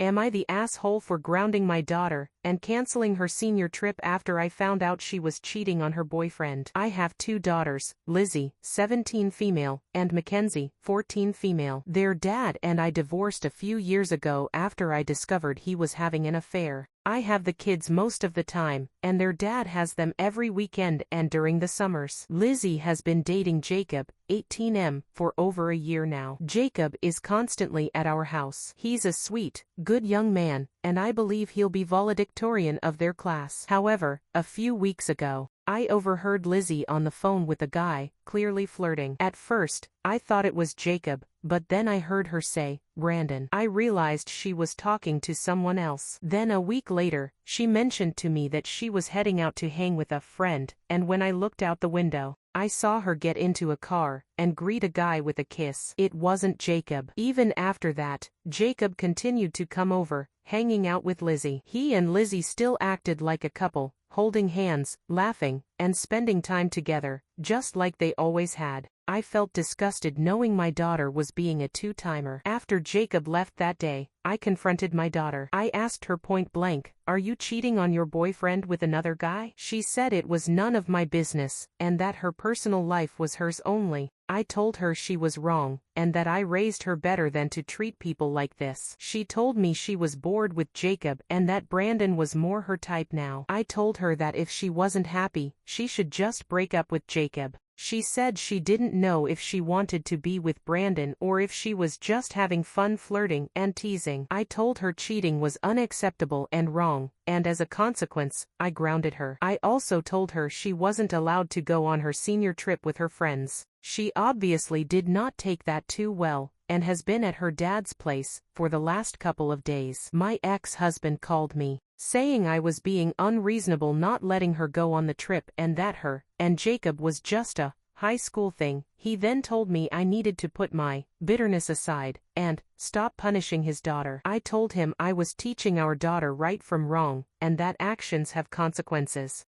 Am I the asshole for grounding my daughter and canceling her senior trip after I found out she was cheating on her boyfriend? I have two daughters, Lizzie, 17 female, and Mackenzie, 14 female. Their dad and I divorced a few years ago after I discovered he was having an affair. I have the kids most of the time, and their dad has them every weekend and during the summers. Lizzie has been dating Jacob, 18M, for over a year now. Jacob is constantly at our house. He's a sweet, good young man, and I believe he'll be valedictorian of their class. However, a few weeks ago, I overheard Lizzie on the phone with a guy, clearly flirting. At first, I thought it was Jacob, but then I heard her say, Brandon. I realized she was talking to someone else. Then a week later, she mentioned to me that she was heading out to hang with a friend, and when I looked out the window, I saw her get into a car and greet a guy with a kiss. It wasn't Jacob. Even after that, Jacob continued to come over, hanging out with Lizzie. He and Lizzie still acted like a couple, holding hands, laughing, and spending time together, just like they always had. I felt disgusted knowing my daughter was being a two-timer. After Jacob left that day, I confronted my daughter. I asked her point blank, "Are you cheating on your boyfriend with another guy?" She said it was none of my business, and that her personal life was hers only. I told her she was wrong, and that I raised her better than to treat people like this. She told me she was bored with Jacob and that Brandon was more her type now. I told her that if she wasn't happy, she should just break up with Jacob. She said she didn't know if she wanted to be with Brandon or if she was just having fun flirting and teasing. I told her cheating was unacceptable and wrong, and as a consequence, I grounded her. I also told her she wasn't allowed to go on her senior trip with her friends. She obviously did not take that too well, and has been at her dad's place for the last couple of days. My ex-husband called me, saying I was being unreasonable not letting her go on the trip and that her and Jacob was just a high school thing. He then told me I needed to put my bitterness aside and stop punishing his daughter. I told him I was teaching our daughter right from wrong and that actions have consequences.